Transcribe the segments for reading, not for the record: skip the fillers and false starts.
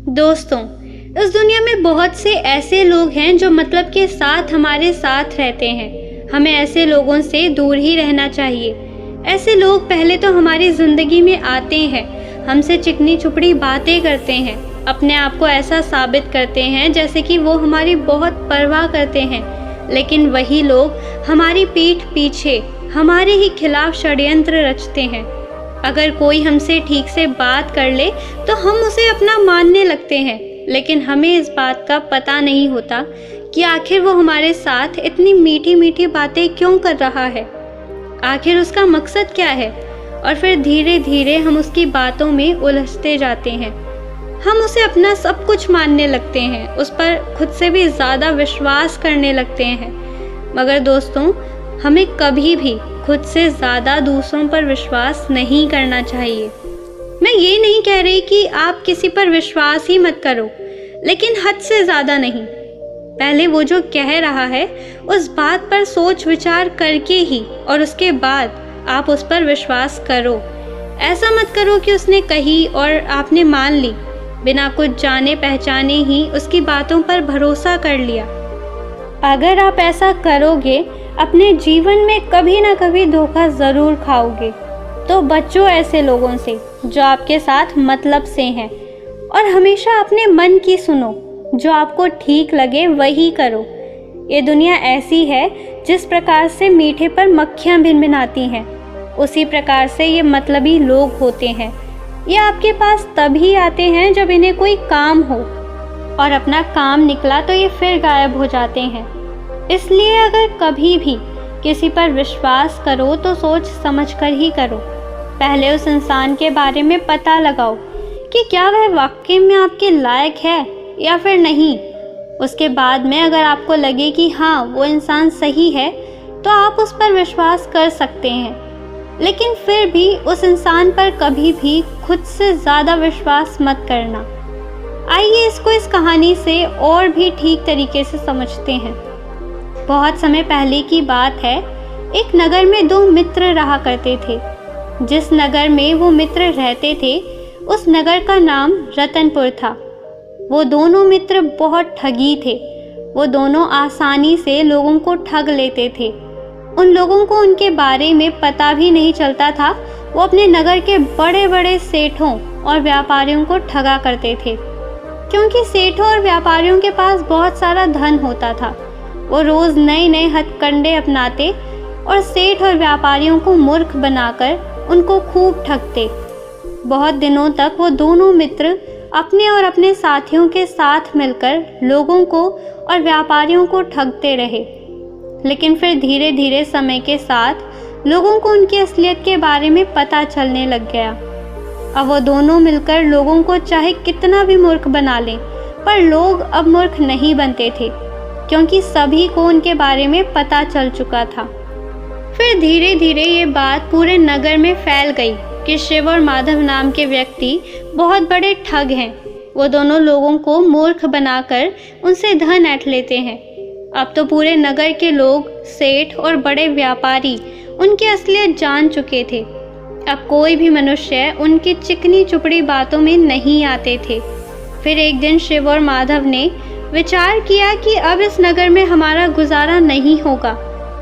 दोस्तों, इस दुनिया में बहुत से ऐसे लोग हैं जो मतलब के साथ हमारे साथ रहते हैं। हमें ऐसे लोगों से दूर ही रहना चाहिए। ऐसे लोग पहले तो हमारी ज़िंदगी में आते हैं, हमसे चिकनी चुपड़ी बातें करते हैं, अपने आप को ऐसा साबित करते हैं जैसे कि वो हमारी बहुत परवाह करते हैं। लेकिन वही लोग हमारी पीठ पीछे हमारे ही खिलाफ षड्यंत्र रचते हैं। अगर कोई हमसे ठीक से बात कर ले तो हम उसे अपना मानने लगते हैं, लेकिन हमें इस बात का पता नहीं होता कि आखिर वो हमारे साथ इतनी मीठी मीठी बातें क्यों कर रहा है, आखिर उसका मकसद क्या है। और फिर धीरे धीरे हम उसकी बातों में उलझते जाते हैं। हम उसे अपना सब कुछ मानने लगते हैं, उस पर खुद से भी ज़्यादा विश्वास करने लगते हैं। मगर दोस्तों, हमें कभी भी खुद से ज़्यादा दूसरों पर विश्वास नहीं करना चाहिए। मैं ये नहीं कह रही कि आप किसी पर विश्वास ही मत करो, लेकिन हद से ज़्यादा नहीं। पहले वो जो कह रहा है उस बात पर सोच विचार करके ही और उसके बाद आप उस पर विश्वास करो। ऐसा मत करो कि उसने कही और आपने मान ली, बिना कुछ जाने पहचाने ही उसकी बातों पर भरोसा कर लिया। अगर आप ऐसा करोगे अपने जीवन में कभी ना कभी धोखा ज़रूर खाओगे। तो बचो ऐसे लोगों से जो आपके साथ मतलब से हैं, और हमेशा अपने मन की सुनो। जो आपको ठीक लगे वही करो। ये दुनिया ऐसी है, जिस प्रकार से मीठे पर मक्खियाँ भिनभिनाती हैं, उसी प्रकार से ये मतलबी लोग होते हैं। ये आपके पास तभी आते हैं जब इन्हें कोई काम हो, और अपना काम निकला तो ये फिर गायब हो जाते हैं। इसलिए अगर कभी भी किसी पर विश्वास करो तो सोच समझ कर ही करो। पहले उस इंसान के बारे में पता लगाओ कि क्या वह वाकई में आपके लायक है या फिर नहीं। उसके बाद में अगर आपको लगे कि हाँ वो इंसान सही है, तो आप उस पर विश्वास कर सकते हैं। लेकिन फिर भी उस इंसान पर कभी भी खुद से ज़्यादा विश्वास मत करना। आइए इसको इस कहानी से और भी ठीक तरीके से समझते हैं। बहुत समय पहले की बात है। एक नगर में दो मित्र रहा करते थे। जिस नगर में वो मित्र रहते थे उस नगर का नाम रतनपुर था। वो दोनों मित्र बहुत ठगी थे। वो दोनों आसानी से लोगों को ठग लेते थे। उन लोगों को उनके बारे में पता भी नहीं चलता था। वो अपने नगर के बड़े बड़े सेठों और व्यापारियों को ठगा करते थे, क्योंकि सेठों और व्यापारियों के पास बहुत सारा धन होता था। वो रोज़ नए नए हथकंडे अपनाते और सेठ और व्यापारियों को मूर्ख बनाकर उनको खूब ठगते। बहुत दिनों तक वो दोनों मित्र अपने और अपने साथियों के साथ मिलकर लोगों को और व्यापारियों को ठगते रहे। लेकिन फिर धीरे धीरे समय के साथ लोगों को उनकी असलियत के बारे में पता चलने लग गया। अब वो दोनों मिलकर लोगों को चाहे कितना भी मूर्ख बना लें, पर लोग अब मूर्ख नहीं बनते थे, क्योंकि सभी को उनके बारे में पता चल चुका था। फिर धीरे धीरे ये बात पूरे नगर में फैल गई कि शिव और माधव नाम के व्यक्ति बहुत बड़े ठग हैं। वो दोनों लोगों को मूर्ख बनाकर उनसे धन ऐंठ लेते हैं। अब तो पूरे नगर के लोग, सेठ और बड़े व्यापारी उनकी असलियत जान चुके थे। अब कोई भी मनुष्य उनकी चिकनी चुपड़ी बातों में नहीं आते थे। फिर एक दिन शिव और माधव ने विचार किया कि अब इस नगर में हमारा गुजारा नहीं होगा।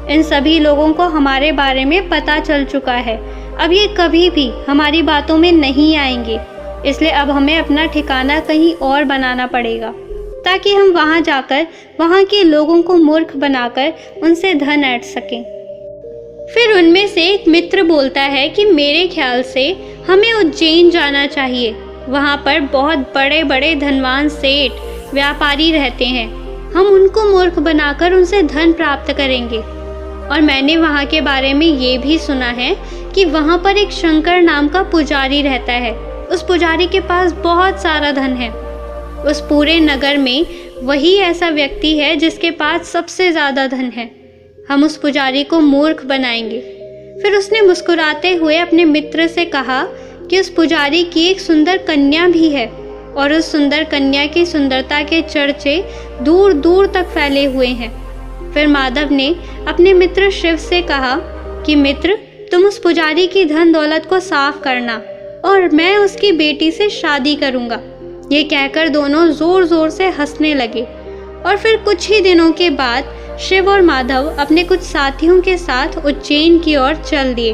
इन सभी लोगों को हमारे बारे में पता चल चुका है। अब ये कभी भी हमारी बातों में नहीं आएंगे। इसलिए अब हमें अपना ठिकाना कहीं और बनाना पड़ेगा, ताकि हम वहाँ जाकर वहाँ के लोगों को मूर्ख बनाकर उनसे धन ऐंठ सकें। फिर उनमें से एक मित्र बोलता है कि मेरे ख्याल से हमें उज्जैन जाना चाहिए। वहाँ पर बहुत बड़े बड़े धनवान सेठ व्यापारी रहते हैं। हम उनको मूर्ख बनाकर उनसे धन प्राप्त करेंगे। और मैंने वहाँ के बारे में ये भी सुना है कि वहाँ पर एक शंकर नाम का पुजारी रहता है। उस पुजारी के पास बहुत सारा धन है। उस पूरे नगर में वही ऐसा व्यक्ति है जिसके पास सबसे ज़्यादा धन है। हम उस पुजारी को मूर्ख बनाएंगे। फिर उसने मुस्कुराते हुए अपने मित्र से कहा कि उस पुजारी की एक सुंदर कन्या भी है, और उस सुंदर कन्या की सुंदरता के चर्चे दूर दूर तक फैले हुए हैं। फिर माधव ने अपने मित्र शिव से कहा कि मित्र, तुम उस पुजारी की धन दौलत को साफ करना, और मैं उसकी बेटी से शादी करूंगा। ये कहकर दोनों जोर जोर से हंसने लगे और फिर कुछ ही दिनों के बाद शिव और माधव अपने कुछ साथियों के साथ उज्जैन की ओर चल दिए।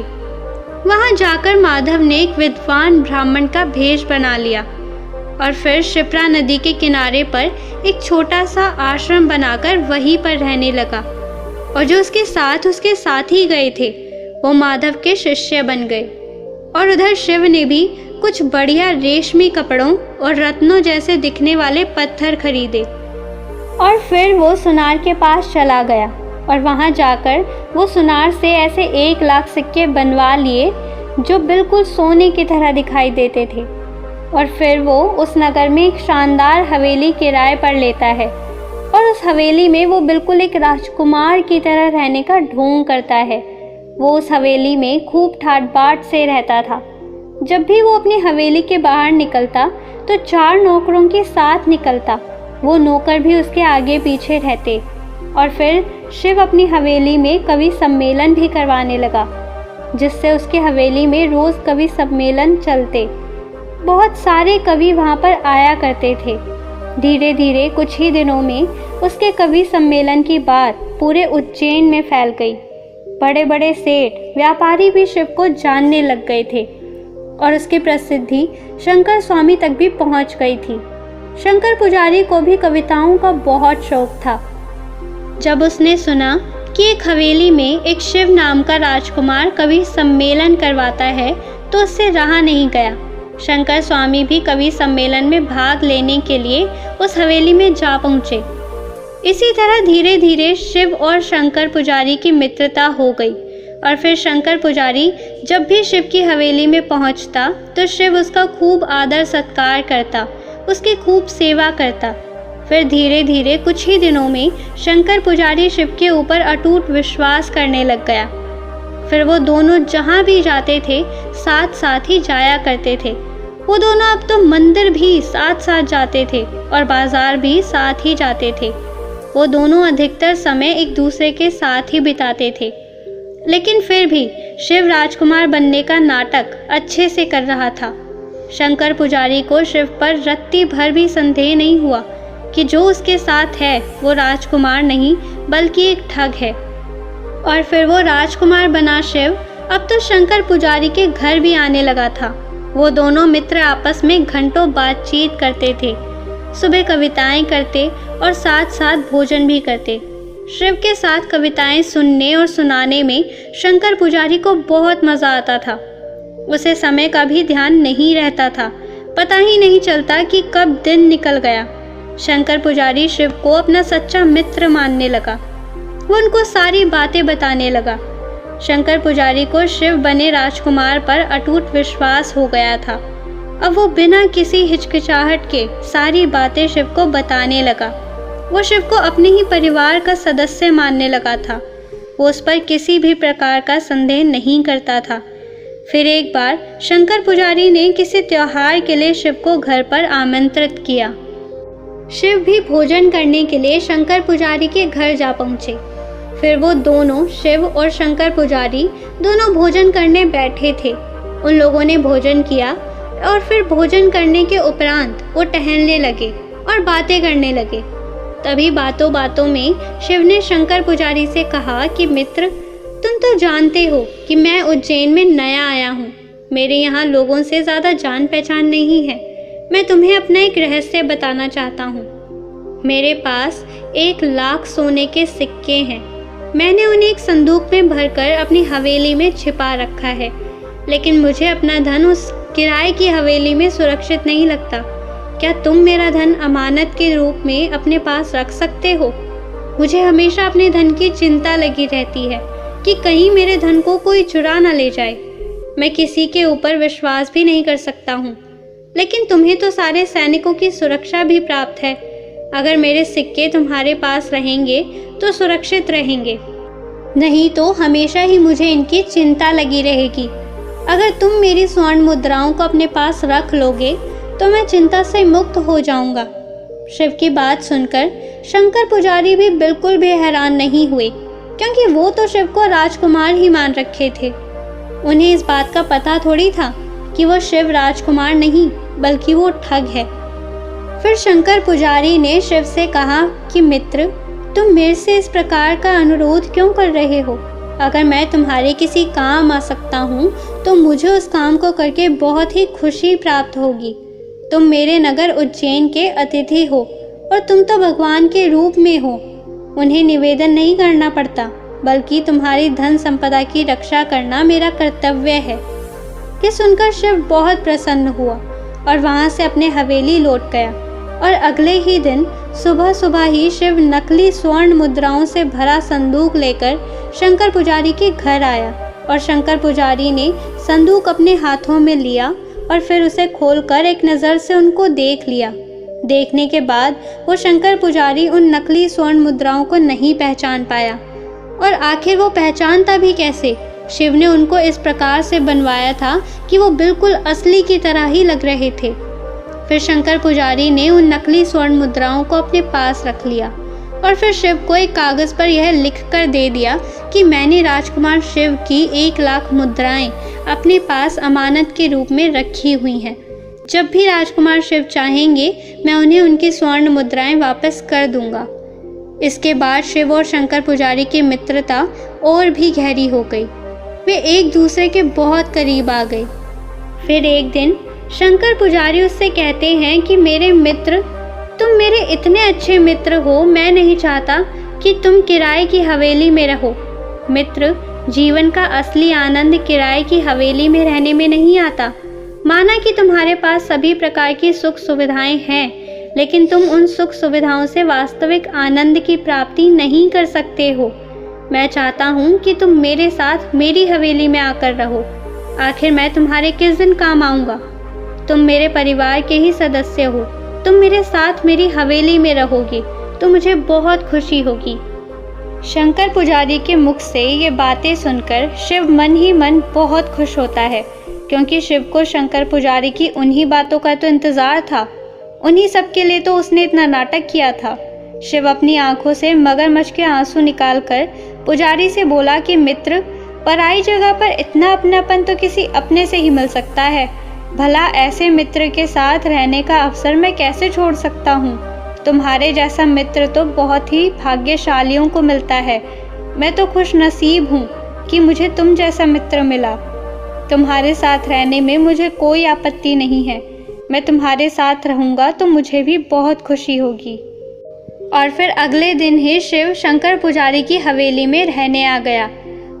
वहां जाकर माधव ने एक विद्वान ब्राह्मण का भेष बना लिया और फिर शिप्रा नदी के किनारे पर एक छोटा सा आश्रम बनाकर वहीं पर रहने लगा। और जो उसके साथ ही गए थे वो माधव के शिष्य बन गए। और उधर शिव ने भी कुछ बढ़िया रेशमी कपड़ों और रत्नों जैसे दिखने वाले पत्थर खरीदे और फिर वो सुनार के पास चला गया और वहां जाकर वो सुनार से ऐसे 1 लाख सिक्के बनवा लिए जो बिल्कुल सोने की तरह दिखाई देते थे। और फिर वो उस नगर में एक शानदार हवेली किराए पर लेता है और उस हवेली में वो बिल्कुल एक राजकुमार की तरह रहने का ढोंग करता है। वो उस हवेली में खूब ठाट बाट से रहता था। जब भी वो अपनी हवेली के बाहर निकलता तो 4 नौकरों के साथ निकलता। वो नौकर भी उसके आगे पीछे रहते। और फिर शिव अपनी हवेली में कवि सम्मेलन भी करवाने लगा, जिससे उसकी हवेली में रोज कवि सम्मेलन चलते। बहुत सारे कवि वहाँ पर आया करते थे। धीरे धीरे कुछ ही दिनों में उसके कवि सम्मेलन की बात पूरे उज्जैन में फैल गई। बड़े बड़े सेठ व्यापारी भी शिव को जानने लग गए थे और उसकी प्रसिद्धि शंकर स्वामी तक भी पहुँच गई थी। शंकर पुजारी को भी कविताओं का बहुत शौक था। जब उसने सुना कि एक हवेली में एक शिव नाम का राजकुमार कवि सम्मेलन करवाता है तो उससे रहा नहीं गया। शंकर स्वामी भी कवि सम्मेलन में भाग लेने के लिए उस हवेली में जा पहुँचे। इसी तरह धीरे धीरे शिव और शंकर पुजारी की मित्रता हो गई और फिर शंकर पुजारी जब भी शिव की हवेली में पहुँचता तो शिव उसका खूब आदर सत्कार करता, उसकी खूब सेवा करता। फिर धीरे धीरे कुछ ही दिनों में शंकर पुजारी शिव के ऊपर अटूट विश्वास करने लग गया। फिर वो दोनों जहाँ भी जाते थे साथ साथ ही जाया करते थे। वो दोनों अब तो मंदिर भी साथ साथ जाते थे और बाजार भी साथ ही जाते थे। वो दोनों अधिकतर समय एक दूसरे के साथ ही बिताते थे। लेकिन फिर भी शिव राजकुमार बनने का नाटक अच्छे से कर रहा था। शंकर पुजारी को शिव पर रत्ती भर भी संदेह नहीं हुआ कि जो उसके साथ है वो राजकुमार नहीं बल्कि एक ठग है। और फिर वो राजकुमार बना शिव अब तो शंकर पुजारी के घर भी आने लगा था। वो दोनों मित्र आपस में घंटों बातचीत करते थे, सुबह कविताएं करते और साथ साथ भोजन भी करते। शिव के साथ कविताएं सुनने और सुनाने में शंकर पुजारी को बहुत मज़ा आता था। उसे समय का भी ध्यान नहीं रहता था, पता ही नहीं चलता कि कब दिन निकल गया। शंकर पुजारी शिव को अपना सच्चा मित्र मानने लगा। वो उनको सारी बातें बताने लगा। शंकर पुजारी को शिव बने राजकुमार पर अटूट विश्वास हो गया था। अब वो बिना किसी हिचकिचाहट के सारी बातें शिव को बताने लगा। वो शिव को अपने ही परिवार का सदस्य मानने लगा था। वो उस पर किसी भी प्रकार का संदेह नहीं करता था। फिर एक बार शंकर पुजारी ने किसी त्योहार के लिए शिव को घर पर आमंत्रित किया। शिव भी भोजन करने के लिए शंकर पुजारी के घर जा पहुँचे। फिर वो दोनों, शिव और शंकर पुजारी, दोनों भोजन करने बैठे थे। उन लोगों ने भोजन किया और फिर भोजन करने के उपरांत वो टहलने लगे और बातें करने लगे। तभी बातों बातों में शिव ने शंकर पुजारी से कहा कि मित्र, तुम तो जानते हो कि मैं उज्जैन में नया आया हूँ। मेरे यहाँ लोगों से ज़्यादा जान पहचान नहीं है। मैं तुम्हें अपना एक रहस्य बताना चाहता हूँ। मेरे पास 1 लाख सोने के सिक्के हैं। मैंने उन्हें एक संदूक में भरकर अपनी हवेली में छिपा रखा है, लेकिन मुझे अपना धन उस किराए की हवेली में सुरक्षित नहीं लगता। क्या तुम मेरा धन अमानत के रूप में अपने पास रख सकते हो? मुझे हमेशा अपने धन की चिंता लगी रहती है कि कहीं मेरे धन को कोई चुरा न ले जाए। मैं किसी के ऊपर विश्वास भी नहीं कर सकता हूँ, लेकिन तुम्हें तो सारे सैनिकों की सुरक्षा भी प्राप्त है। अगर मेरे सिक्के तुम्हारे पास रहेंगे तो सुरक्षित रहेंगे, नहीं तो हमेशा ही मुझे इनकी चिंता लगी रहेगी। अगर तुम मेरी स्वर्ण मुद्राओं को अपने पास रख लोगे तो मैं चिंता से मुक्त हो जाऊंगा। शिव की बात सुनकर शंकर पुजारी भी बिल्कुल भी हैरान नहीं हुए, क्योंकि वो तो शिव को राजकुमार ही मान रखे थे। उन्हें इस बात का पता थोड़ी था कि वो शिव राजकुमार नहीं बल्कि वो ठग है। फिर शंकर पुजारी ने शिव से कहा कि मित्र, तुम मेरे से इस प्रकार का अनुरोध क्यों कर रहे हो? अगर मैं तुम्हारे किसी काम आ सकता हूँ तो मुझे उस काम को करके बहुत ही खुशी प्राप्त होगी। तुम मेरे नगर उज्जैन के अतिथि हो और तुम तो भगवान के रूप में हो। उन्हें निवेदन नहीं करना पड़ता, बल्कि तुम्हारी धन संपदा की रक्षा करना मेरा कर्तव्य है। ये सुनकर शिव बहुत प्रसन्न हुआ और वहाँ से अपने हवेली लौट गया। और अगले ही दिन सुबह सुबह ही शिव नकली स्वर्ण मुद्राओं से भरा संदूक लेकर शंकर पुजारी के घर आया और शंकर पुजारी ने संदूक अपने हाथों में लिया और फिर उसे खोलकर एक नज़र से उनको देख लिया। देखने के बाद वो शंकर पुजारी उन नकली स्वर्ण मुद्राओं को नहीं पहचान पाया। और आखिर वो पहचानता भी कैसे? शिव ने उनको इस प्रकार से बनवाया था कि वो बिल्कुल असली की तरह ही लग रहे थे। फिर शंकर पुजारी ने उन नकली स्वर्ण मुद्राओं को अपने पास रख लिया और फिर शिव को एक कागज़ पर यह लिख कर दे दिया कि मैंने राजकुमार शिव की 1 लाख मुद्राएं अपने पास अमानत के रूप में रखी हुई हैं। जब भी राजकुमार शिव चाहेंगे मैं उन्हें उनकी स्वर्ण मुद्राएं वापस कर दूंगा। इसके बाद शिव और शंकर पुजारी की मित्रता और भी गहरी हो गई। वे एक दूसरे के बहुत करीब आ गए। फिर एक दिन शंकर पुजारी उससे कहते हैं कि मेरे मित्र, तुम मेरे इतने अच्छे मित्र हो, मैं नहीं चाहता कि तुम किराए की हवेली में रहो। मित्र, जीवन का असली आनंद किराए की हवेली में रहने में नहीं आता। माना कि तुम्हारे पास सभी प्रकार की सुख सुविधाएं हैं, लेकिन तुम उन सुख सुविधाओं से वास्तविक आनंद की प्राप्ति नहीं कर सकते हो। मैं चाहता हूँ कि तुम मेरे साथ मेरी हवेली में आकर रहो। आखिर मैं तुम्हारे किस दिन काम आऊँगा? तुम मेरे परिवार के ही सदस्य हो। तुम मेरे साथ मेरी हवेली में रहोगे तो मुझे बहुत खुशी होगी। शंकर पुजारी के मुख से ये बातें सुनकर शिव मन ही मन बहुत खुश होता है, क्योंकि शिव को शंकर पुजारी की उन्हीं बातों का तो इंतज़ार था। उन्हीं सब के लिए तो उसने इतना नाटक किया था। शिव अपनी आंखों से मगरमच्छ के आंसू निकालकर पुजारी से बोला कि मित्र, पराई जगह पर इतना अपनापन तो किसी अपने से ही मिल सकता है। भला ऐसे मित्र के साथ रहने का अवसर मैं कैसे छोड़ सकता हूँ? तुम्हारे जैसा मित्र तो बहुत ही भाग्यशालियों को मिलता है। मैं तो खुश नसीब हूँ कि मुझे तुम जैसा मित्र मिला। तुम्हारे साथ रहने में मुझे कोई आपत्ति नहीं है। मैं तुम्हारे साथ रहूँगा तो मुझे भी बहुत खुशी होगी। और फिर अगले दिन ही शिव शंकर पुजारी की हवेली में रहने आ गया।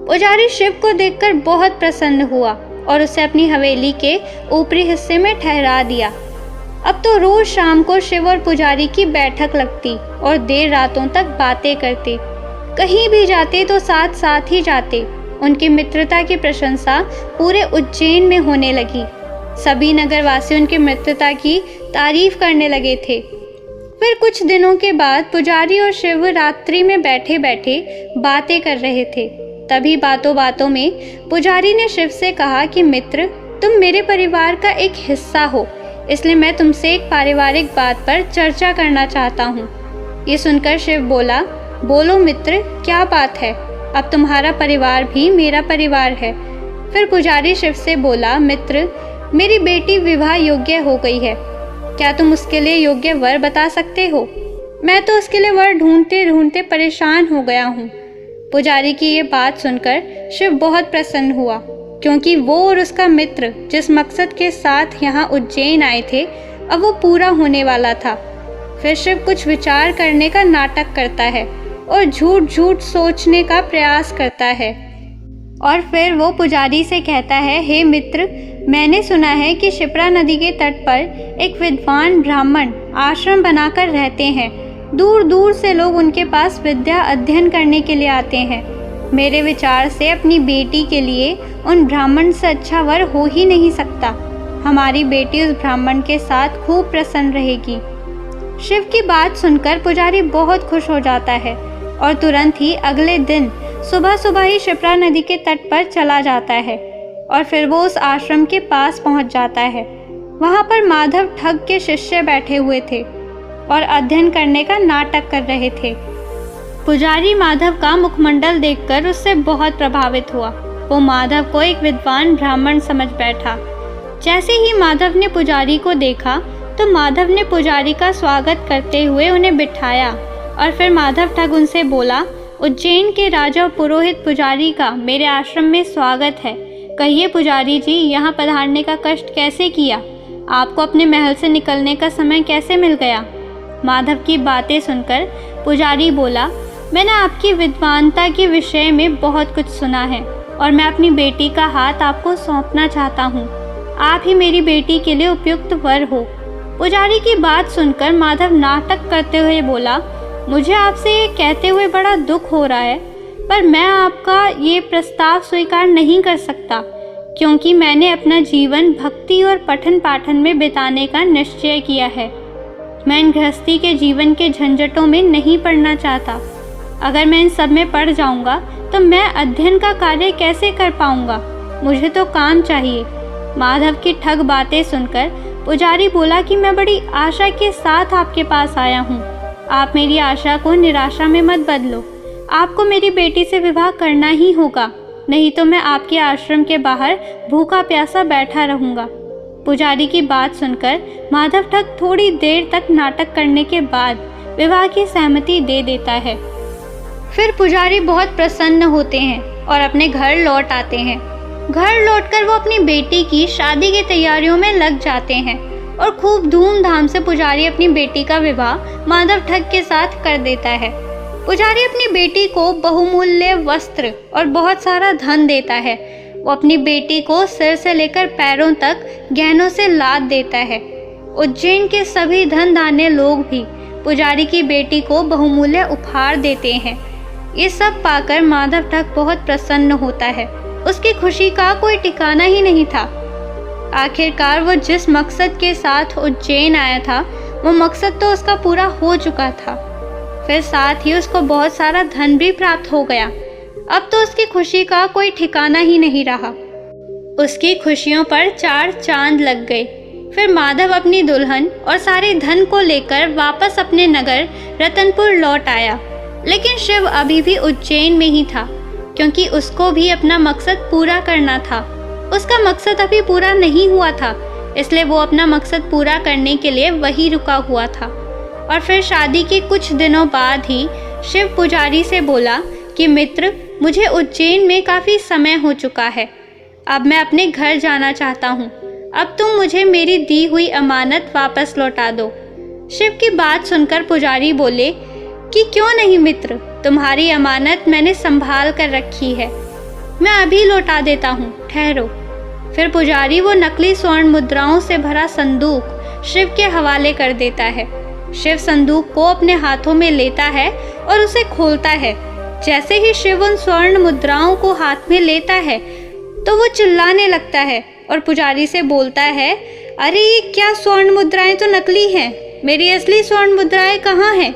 पुजारी शिव को देखकर बहुत प्रसन्न हुआ और उसे अपनी हवेली के ऊपरी हिस्से में ठहरा दिया। अब तो रोज शाम को शिव और पुजारी की बैठक लगती और देर रातों तक बातें करते। कहीं भी जाते तो साथ साथ ही जाते। उनकी मित्रता की प्रशंसा पूरे उज्जैन में होने लगी। सभी नगरवासी उनकी मित्रता की तारीफ करने लगे थे। फिर कुछ दिनों के बाद पुजारी और शिव रात्रि में बैठे बैठे बातें कर रहे थे। तभी बातों बातों में पुजारी ने शिव से कहा कि मित्र, तुम मेरे परिवार का एक हिस्सा हो, इसलिए मैं तुमसे एक पारिवारिक बात पर चर्चा करना चाहता हूँ। ये सुनकर शिव बोला, बोलो मित्र, क्या बात है? अब तुम्हारा परिवार भी मेरा परिवार है। फिर पुजारी शिव से बोला, मित्र, मेरी बेटी विवाह योग्य हो गई है। क्या तुम उसके लिए योग्य वर बता सकते हो? मैं तो उसके लिए वर ढूंढते ढूंढते परेशान हो गया हूँ। पुजारी की ये बात सुनकर शिव बहुत प्रसन्न हुआ, क्योंकि वो और उसका मित्र जिस मकसद के साथ यहाँ उज्जैन आए थे, अब वो पूरा होने वाला था। फिर शिव कुछ विचार करने का नाटक करता है और झूठ झूठ सोचने का प्रयास करता है। और फिर वो पुजारी से कहता है, हे मित्र, मैंने सुना है कि शिप्रा नदी के तट पर एक विद्वान ब्राह्मण आश्रम बनाकर रहते हैं। दूर दूर से लोग उनके पास विद्या अध्ययन करने के लिए आते हैं। मेरे विचार से अपनी बेटी के लिए उन ब्राह्मण से अच्छा वर हो ही नहीं सकता। हमारी बेटी उस ब्राह्मण के साथ खूब प्रसन्न रहेगी। शिव की बात सुनकर पुजारी बहुत खुश हो जाता है और तुरंत ही अगले दिन सुबह सुबह ही शिप्रा नदी के तट पर चला जाता है और फिर वो उस आश्रम के पास पहुंच जाता है। वहां पर माधव ठग के शिष्य बैठे हुए थे और अध्ययन करने का नाटक कर रहे थे। पुजारी माधव का मुखमंडल देखकर उससे बहुत प्रभावित हुआ। वो माधव को एक विद्वान ब्राह्मण समझ बैठा। जैसे ही माधव ने पुजारी को देखा, तो माधव ने पुजारी का स्वागत करते हुए उन्हें बिठाया और फिर माधव ठग उनसे बोला, उज्जैन के राजा पुरोहित पुजारी का मेरे आश्रम में स्वागत है। कहिए पुजारी जी, यहाँ पधारने का कष्ट कैसे किया? आपको अपने महल से निकलने का समय कैसे मिल गया? माधव की बातें सुनकर पुजारी बोला, मैंने आपकी विद्वानता के विषय में बहुत कुछ सुना है और मैं अपनी बेटी का हाथ आपको सौंपना चाहता हूँ। आप ही मेरी बेटी के लिए उपयुक्त वर हो। पुजारी की बात सुनकर माधव नाटक करते हुए बोला, मुझे आपसे ये कहते हुए बड़ा दुख हो रहा है, पर मैं आपका ये प्रस्ताव स्वीकार नहीं कर सकता, क्योंकि मैंने अपना जीवन भक्ति और पठन पाठन में बिताने का निश्चय किया है। मैं इन गृहस्थी के जीवन के झंझटों में नहीं पड़ना चाहता। अगर मैं इन सब में पड़ जाऊंगा तो मैं अध्ययन का कार्य कैसे कर पाऊंगा? मुझे तो काम चाहिए। माधव की ठग बातें सुनकर पुजारी बोला कि मैं बड़ी आशा के साथ आपके पास आया हूँ। आप मेरी आशा को निराशा में मत बदलो। आपको मेरी बेटी से विवाह करना ही होगा, नहीं तो मैं आपके आश्रम के बाहर भूखा प्यासा बैठा रहूँगा। पुजारी की बात सुनकर माधव ठग थोड़ी देर तक नाटक करने के बाद विवाह की सहमति दे देता है। फिर पुजारी बहुत प्रसन्न होते हैं और अपने घर लौट आते हैं। घर लौटकर वो अपनी बेटी की शादी की तैयारियों में लग जाते हैं और खूब धूमधाम से पुजारी अपनी बेटी का विवाह माधव ठग के साथ कर देता है। पुजारी अपनी बेटी को बहुमूल्य वस्त्र और बहुत सारा धन देता है। वो अपनी बेटी को सिर से लेकर पैरों तक गहनों से लाद देता है। उज्जैन के सभी धन धान्य लोग भी पुजारी की बेटी को बहुमूल्य उपहार देते हैं। ये सब पाकर माधव ठग बहुत प्रसन्न होता है। उसकी खुशी का कोई ठिकाना ही नहीं था। आखिरकार वो जिस मकसद के साथ उज्जैन आया था, वो मकसद तो उसका पूरा हो चुका था। फिर साथ ही उसको बहुत सारा धन भी प्राप्त हो गया। अब तो उसकी खुशी का कोई ठिकाना ही नहीं रहा। उसकी खुशियों पर 4 चांद लग गए। फिर माधव अपनी दुल्हन और सारे धन को लेकर वापस अपने नगर रतनपुर लौट आया। लेकिन शिव अभी भी उज्जैन में ही था, क्योंकि उसको भी अपना मकसद पूरा करना था। उसका मकसद अभी पूरा नहीं हुआ था, इसलिए वो अपना मकसद पूरा करने के लिए वहीं रुका हुआ था। और फिर शादी के कुछ दिनों बाद ही शिव पुजारी से बोला कि मित्र, मुझे उज्जैन में काफ़ी समय हो चुका है। अब मैं अपने घर जाना चाहता हूँ। अब तुम मुझे मेरी दी हुई अमानत वापस लौटा दो। शिव की बात सुनकर पुजारी बोले कि क्यों नहीं मित्र, तुम्हारी अमानत मैंने संभाल कर रखी है। मैं अभी लौटा देता हूँ, ठहरो। फिर पुजारी वो नकली स्वर्ण मुद्राओं से भरा संदूक शिव के हवाले कर देता है। शिव संदूक को अपने हाथों में लेता है और उसे खोलता है। जैसे ही शिव उन स्वर्ण मुद्राओं को हाथ में लेता है तो वो चिल्लाने लगता है और पुजारी से बोलता है, अरे ये क्या स्वर्ण मुद्राएं तो नकली हैं, मेरी असली स्वर्ण मुद्राएं कहाँ हैं?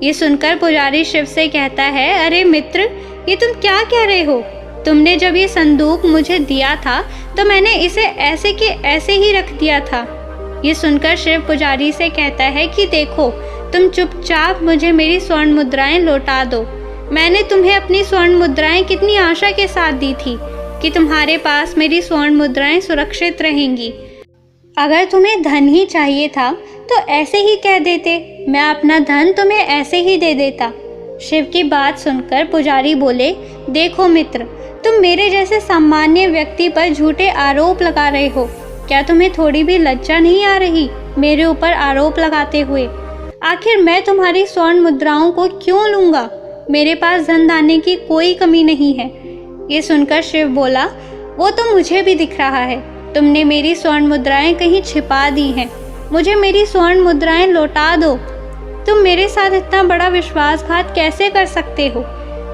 ये सुनकर पुजारी शिव से कहता है, अरे मित्र, ये तुम क्या कह रहे हो? तुमने जब ये संदूक मुझे दिया था तो मैंने इसे ऐसे के ऐसे ही रख दिया था। ये सुनकर शिव पुजारी से कहता है कि देखो, तुम चुपचाप मुझे मेरी स्वर्ण मुद्राएं लौटा दो। मैंने तुम्हें अपनी स्वर्ण मुद्राएं कितनी आशा के साथ दी थी कि तुम्हारे पास मेरी स्वर्ण मुद्राएं सुरक्षित रहेंगी। अगर तुम्हें धन ही चाहिए था तो ऐसे ही कह देते, मैं अपना धन तुम्हें ऐसे ही दे देता। शिव की बात सुनकर पुजारी बोले, देखो मित्र, तुम मेरे जैसे सामान्य व्यक्ति पर झूठे आरोप लगा रहे हो। क्या तुम्हें थोड़ी भी लज्जा नहीं आ रही मेरे ऊपर आरोप लगाते हुए? आखिर मैं तुम्हारी स्वर्ण मुद्राओं को क्यों लूँगा? मेरे पास धन धान्य की कोई कमी नहीं है। ये सुनकर शिव बोला, वो तो मुझे भी दिख रहा है। तुमने मेरी स्वर्ण मुद्राएं कहीं छिपा दी हैं। मुझे मेरी स्वर्ण मुद्राएं लौटा दो। तुम मेरे साथ इतना बड़ा विश्वासघात कैसे कर सकते हो?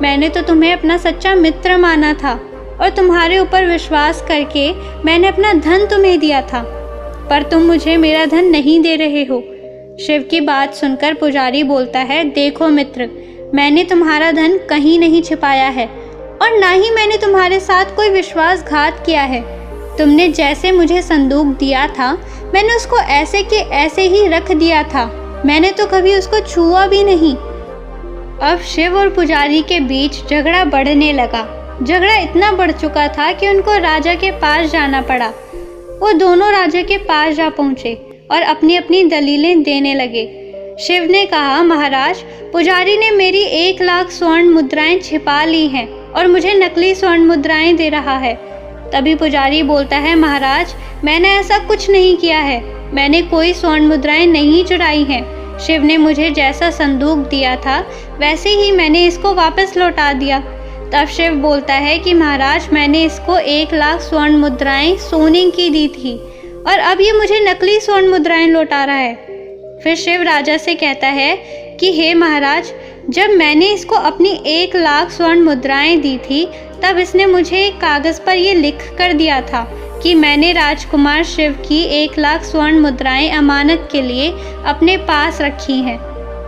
मैंने तो तुम्हें अपना सच्चा मित्र माना था और तुम्हारे ऊपर विश्वास करके मैंने अपना धन तुम्हें दिया था, पर तुम मुझे मेरा धन नहीं दे रहे हो। शिव की बात सुनकर पुजारी बोलता है, देखो मित्र, मैंने तुम्हारा धन कहीं नहीं छिपाया है और ना ही मैंने तुम्हारे साथ कोई विश्वासघात किया है। तुमने जैसे मुझे संदूक दिया था, मैंने उसको ऐसे के ऐसे ही रख दिया था। मैंने तो कभी उसको छुआ भी नहीं। अब शिव और पुजारी के बीच झगड़ा बढ़ने लगा। झगड़ा इतना बढ़ चुका था कि उनको राजा के पास जाना पड़ा। वो दोनों राजा के पास जा पहुँचे और अपनी अपनी दलीलें देने लगे। शिव ने कहा, महाराज, पुजारी ने मेरी 1 लाख स्वर्ण मुद्राएं छिपा ली हैं और मुझे नकली स्वर्ण मुद्राएं दे रहा है। तभी पुजारी बोलता है, महाराज, मैंने ऐसा कुछ नहीं किया है, मैंने कोई स्वर्ण मुद्राएं नहीं चुराई हैं। शिव ने मुझे जैसा संदूक दिया था वैसे ही मैंने इसको वापस लौटा दिया। तब शिव बोलता है कि महाराज, मैंने इसको 1 लाख स्वर्ण मुद्राएं सोने की दी थी और अब ये मुझे नकली स्वर्ण मुद्राएं लौटा रहा है। फिर शिव राजा से कहता है कि हे महाराज, जब मैंने इसको अपनी 1 लाख स्वर्ण मुद्राएं दी थी तब इसने मुझे एक कागज़ पर ये लिख कर दिया था कि मैंने राजकुमार शिव की 1 लाख स्वर्ण मुद्राएं अमानत के लिए अपने पास रखी हैं।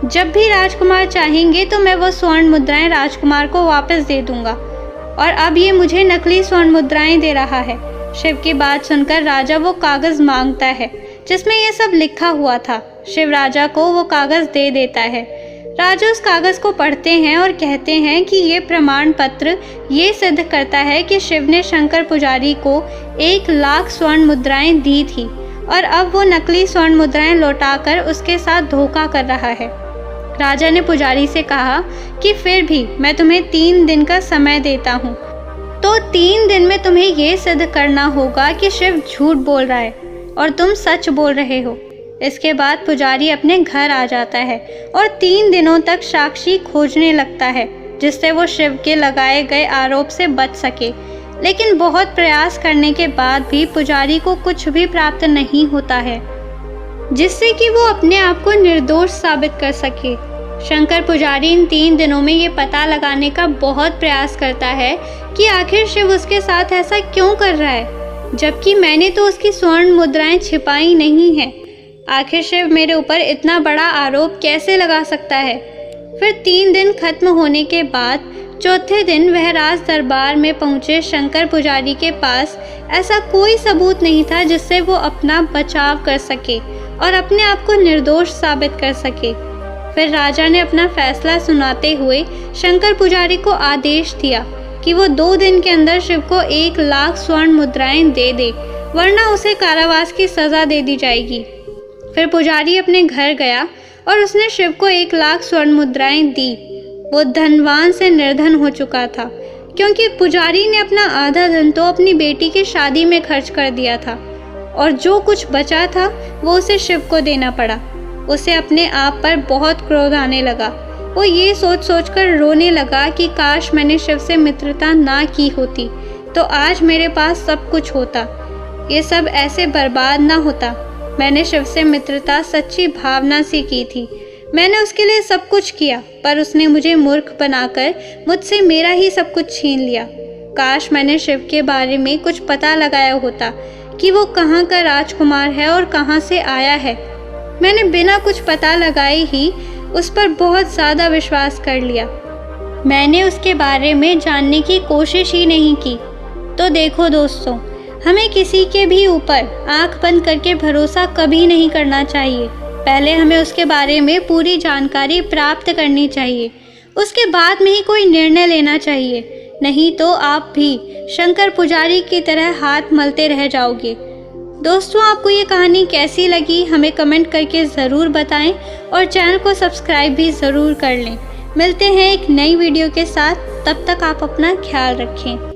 जब भी राजकुमार चाहेंगे तो मैं वो स्वर्ण मुद्राएं राजकुमार को वापस दे दूंगा और अब ये मुझे नकली स्वर्ण मुद्राएं दे रहा है। शिव की बात सुनकर राजा वो कागज़ मांगता है जिसमें ये सब लिखा हुआ था। शिव राजा को वो कागज़ दे देता है। राजा उस कागज़ को पढ़ते हैं और कहते हैं कि ये प्रमाण पत्र ये सिद्ध करता है कि शिव ने शंकर पुजारी को 1 लाख स्वर्ण मुद्राएं दी थी और अब वो नकली स्वर्ण मुद्राएं लौटाकर उसके साथ धोखा कर रहा है। राजा ने पुजारी से कहा कि फिर भी मैं तुम्हें 3 दिन का समय देता हूँ, तो 3 दिन में तुम्हें ये सिद्ध करना होगा कि शिव झूठ बोल रहा है और तुम सच बोल रहे हो। इसके बाद पुजारी अपने घर आ जाता है और 3 दिनों तक साक्षी खोजने लगता है जिससे वो शिव के लगाए गए आरोप से बच सके। लेकिन बहुत प्रयास करने के बाद भी पुजारी को कुछ भी प्राप्त नहीं होता है जिससे कि वो अपने आप को निर्दोष साबित कर सके। शंकर पुजारी इन 3 दिनों में ये पता लगाने का बहुत प्रयास करता है कि आखिर शिव उसके साथ ऐसा क्यों कर रहा है, जबकि मैंने तो उसकी स्वर्ण मुद्राएं छिपाई नहीं हैं। आखिर शिव मेरे ऊपर इतना बड़ा आरोप कैसे लगा सकता है। फिर 3 दिन खत्म होने के बाद चौथे दिन वह राज दरबार में पहुंचे शंकर पुजारी के पास ऐसा कोई सबूत नहीं था जिससे वो अपना बचाव कर सके और अपने आप को निर्दोष साबित कर सके। फिर राजा ने अपना फैसला सुनाते हुए शंकर पुजारी को आदेश दिया कि वो 2 दिन के अंदर शिव को 1 लाख स्वर्ण मुद्राएं दे दे, वरना उसे कारावास की सज़ा दे दी जाएगी। फिर पुजारी अपने घर गया और उसने शिव को 1 लाख स्वर्ण मुद्राएं दी। वो धनवान से निर्धन हो चुका था क्योंकि पुजारी ने अपना आधा धन तो अपनी बेटी की शादी में खर्च कर दिया था और जो कुछ बचा था वो उसे शिव को देना पड़ा। उसे अपने आप पर बहुत क्रोध आने लगा। वो ये सोच सोच कर रोने लगा कि काश मैंने शिव से मित्रता ना की होती तो आज मेरे पास सब कुछ होता, ये सब ऐसे बर्बाद ना होता। मैंने शिव से मित्रता सच्ची भावना से की थी, मैंने उसके लिए सब कुछ किया, पर उसने मुझे मूर्ख बनाकर मुझसे मेरा ही सब कुछ छीन लिया। काश मैंने शिव के बारे में कुछ पता लगाया होता कि वो कहाँ का राजकुमार है और कहाँ से आया है। मैंने बिना कुछ पता लगाए ही उस पर बहुत ज़्यादा विश्वास कर लिया। मैंने उसके बारे में जानने की कोशिश ही नहीं की। तो देखो दोस्तों, हमें किसी के भी ऊपर आंख बंद करके भरोसा कभी नहीं करना चाहिए। पहले हमें उसके बारे में पूरी जानकारी प्राप्त करनी चाहिए, उसके बाद में ही कोई निर्णय लेना चाहिए, नहीं तो आप भी शंकर पुजारी की तरह हाथ मलते रह जाओगे। दोस्तों, आपको ये कहानी कैसी लगी हमें कमेंट करके ज़रूर बताएं और चैनल को सब्सक्राइब भी ज़रूर कर लें। मिलते हैं एक नई वीडियो के साथ, तब तक आप अपना ख्याल रखें।